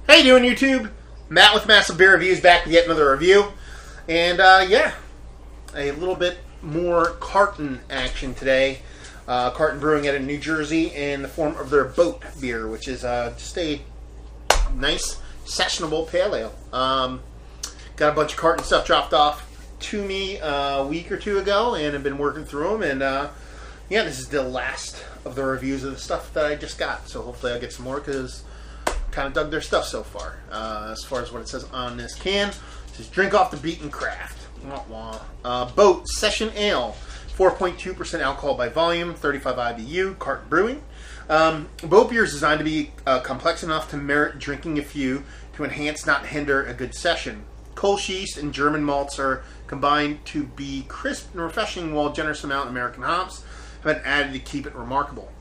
How you doing, YouTube? Matt with Massive Beer Reviews back with yet another review. And, yeah, a little bit more Carton action today. Carton Brewing out of New Jersey in the form of their boat beer, which is just a nice, sessionable pale ale. Got a bunch of Carton stuff dropped off to me a week or two ago, and I've been working through them. And, yeah, this is the last of the reviews of the stuff that I just got. So hopefully I'll get some more, because kind of dug their stuff so far. As far as what it says on this can, it says drink off the beaten craft. Wah, wah. Boat Session Ale, 4.2% alcohol by volume, 35 IBU, Carton Brewing. Boat beer is designed to be complex enough to merit drinking a few, to enhance, not hinder, a good session. Kolsch yeast and German malts are combined to be crisp and refreshing, while generous amount of American hops have been added to keep it remarkable.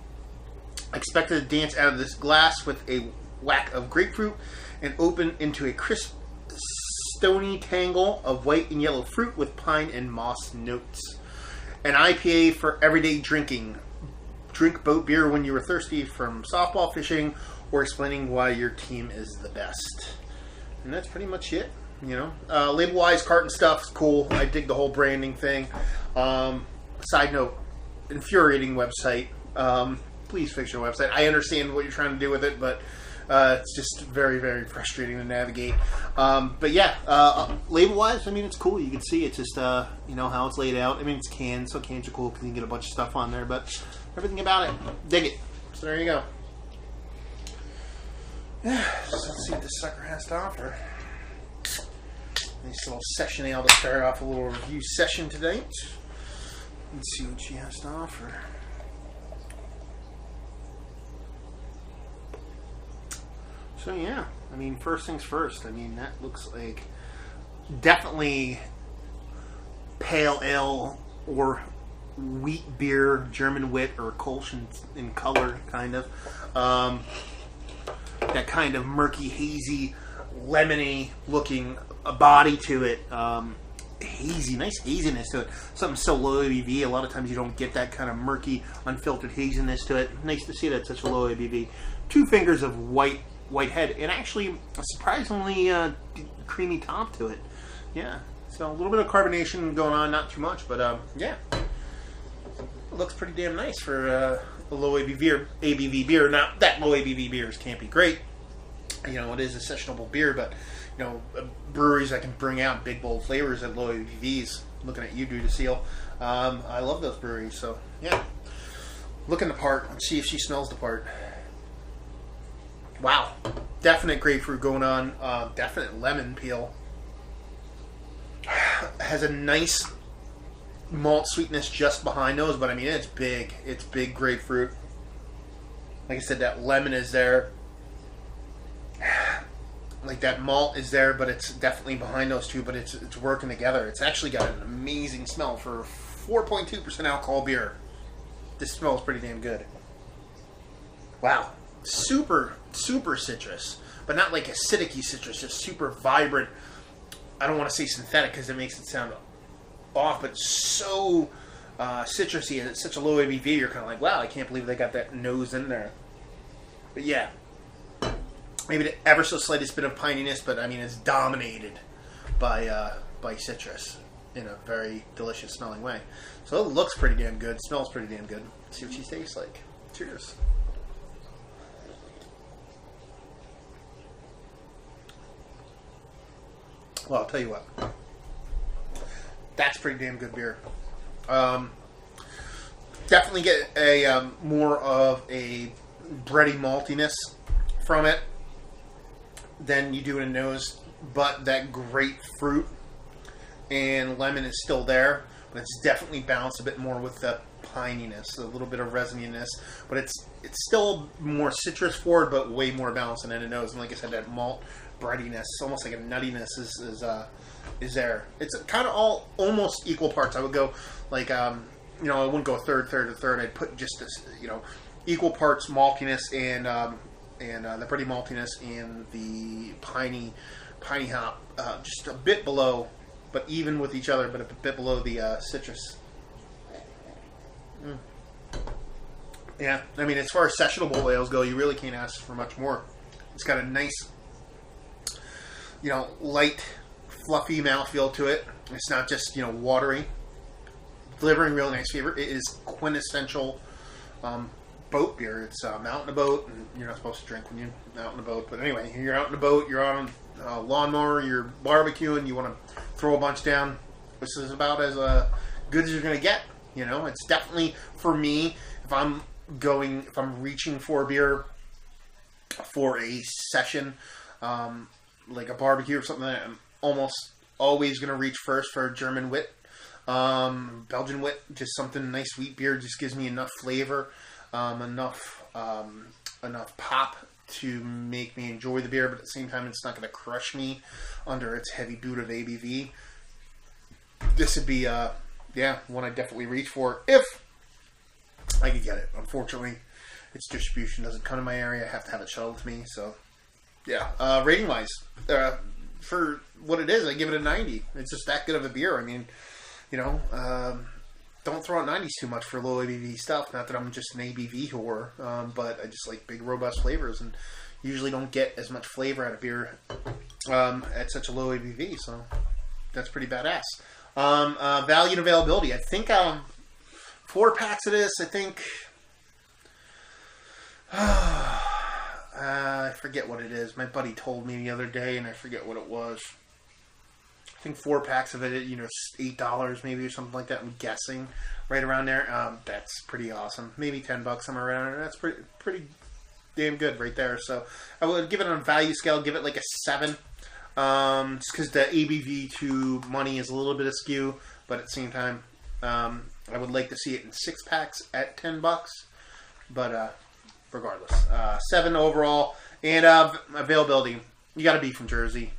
Expected to dance out of this glass with a whack of grapefruit and open into a crisp, stony tangle of white and yellow fruit with pine and moss notes. An IPA for everyday drinking. Drink boat beer when you are thirsty from softball fishing or explaining why your team is the best. And that's pretty much it. You know, label-wise, Carton stuff is cool. I dig the whole branding thing. Side note, infuriating website. Please fix your website. I understand what you're trying to do with it, but it's just very, very frustrating to navigate. But yeah, label-wise, I mean, it's cool. You can see it's just, you know, how it's laid out. I mean, it's cans, so cans are cool because you can get a bunch of stuff on there, but everything about it, dig it. So there you go. Yeah, so let's see what this sucker has to offer. Nice little session ale to start off a little review session today. Let's see what she has to offer. So yeah, I mean, first things first. I mean, that looks like definitely pale ale or wheat beer, German wit, or Kolsch in color, kind of. That kind of murky, hazy, lemony looking body to it. Hazy, nice haziness to it. Something so low ABV. A lot of times you don't get that kind of murky, unfiltered haziness to it. Nice to see that such a low ABV. 2 fingers of white head, and actually a surprisingly creamy top to it. Yeah, so a little bit of carbonation going on, not too much, but yeah, it looks pretty damn nice for a low ABV beer. Now, that low ABV beers can't be great. You know, it is a sessionable beer, but you know, breweries that can bring out big, bold flavors at low ABVs. Looking at you, Dude Seal. I love those breweries, so yeah. Looking the part. Let's see if she smells the part. Wow. Definite grapefruit going on. Definite lemon peel. Has a nice malt sweetness just behind those, but I mean, it's big. It's big grapefruit. Like I said, that lemon is there. Like that malt is there, but it's definitely behind those two, but it's working together. It's actually got an amazing smell for 4.2% alcohol beer. This smells pretty damn good. Wow. Super citrus, but not like acidic-y citrus, just super vibrant. I don't want to say synthetic because it makes it sound off, but so citrusy, and it's such a low ABV, you're kind of like, wow, I can't believe they got that nose in there. But yeah, maybe the ever so slightest bit of pininess, but I mean, it's dominated by citrus in a very delicious smelling way. So it looks pretty damn good, smells pretty damn good. Let's see what she tastes like. Cheers. Well, I'll tell you what. That's pretty damn good beer. Definitely get a more of a bready maltiness from it than you do in a nose, but that grapefruit and lemon is still there, but it's definitely balanced a bit more with the pininess, a little bit of resininess, but it's still more citrus forward, but way more balanced than in a nose. And like I said, that malt breadiness, almost like a nuttiness, is there. It's kind of all almost equal parts. I would go like, you know, I wouldn't go third. I'd put just this, you know, equal parts maltiness and the pretty maltiness and the piney hop, just a bit below, but even with each other, but a bit below the citrus. Yeah, I mean, as far as sessionable ales go, you really can't ask for much more. It's got a nice light, fluffy mouthfeel to it. It's not just, watery. Delivering real nice flavor. It is quintessential boat beer. It's out in a boat, and you're not supposed to drink when you're out in a boat. But anyway, you're out in a boat, you're on a lawnmower, you're barbecuing, you want to throw a bunch down. This is about as good as you're going to get. It's definitely, for me, if I'm reaching for a beer for a session, like a barbecue or something, I'm almost always going to reach first for a German wit. Belgian wit, just something nice wheat beer, just gives me enough flavor, enough pop to make me enjoy the beer, but at the same time it's not going to crush me under its heavy boot of ABV. This would be one I definitely reach for if I could get it. Unfortunately, its distribution doesn't come to my area. I have to have it shuttled to me. So rating wise, for what it is, I give it a 90. It's just that good of a beer. I mean, don't throw out 90s too much for low ABV stuff. Not that I'm just an ABV whore, but I just like big, robust flavors, and usually don't get as much flavor out of beer at such a low ABV. So that's pretty badass. Value and availability. I think 4 packs of this. I think I forget what it is. My buddy told me the other day, and I forget what it was. I think 4 packs of it, $8 maybe or something like that. I'm guessing right around there. That's pretty awesome. Maybe $10 somewhere around there. That's pretty damn good right there. So I would give it on a value scale. Give it like a 7. Just because the ABV to money is a little bit askew, but at the same time, I would like to see it in 6 packs at $10. But regardless, 7 overall. And availability, you got to be from Jersey.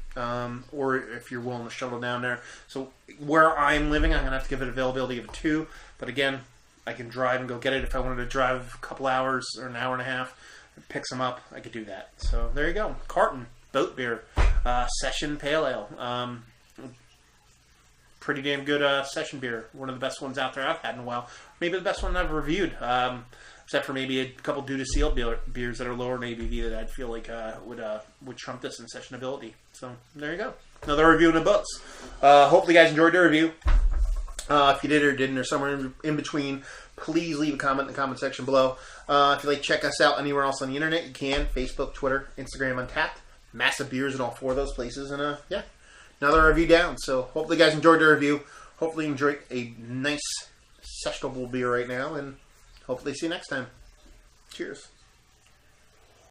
Or if you're willing to shuttle down there. So where I'm living, I'm going to have to give it availability of a 2. But again, I can drive and go get it. If I wanted to drive a couple hours or an hour and a half, pick some up, I could do that. So there you go. Carton, boat beer, session pale ale. Pretty damn good session beer. One of the best ones out there I've had in a while. Maybe the best one I've reviewed. Except for maybe a couple due to seal beers that are lower in ABV that I'd feel like would trump this in sessionability. So there you go. Another review in the books. Hopefully you guys enjoyed the review. If you did or didn't, or somewhere in between, please leave a comment in the comment section below. If you'd like to check us out anywhere else on the internet, you can. Facebook, Twitter, Instagram, Untapped. Massive beers in all 4 of those places. And another review down. So hopefully you guys enjoyed the review. Hopefully you enjoyed a nice sessionable beer right now. And hopefully see you next time. Cheers.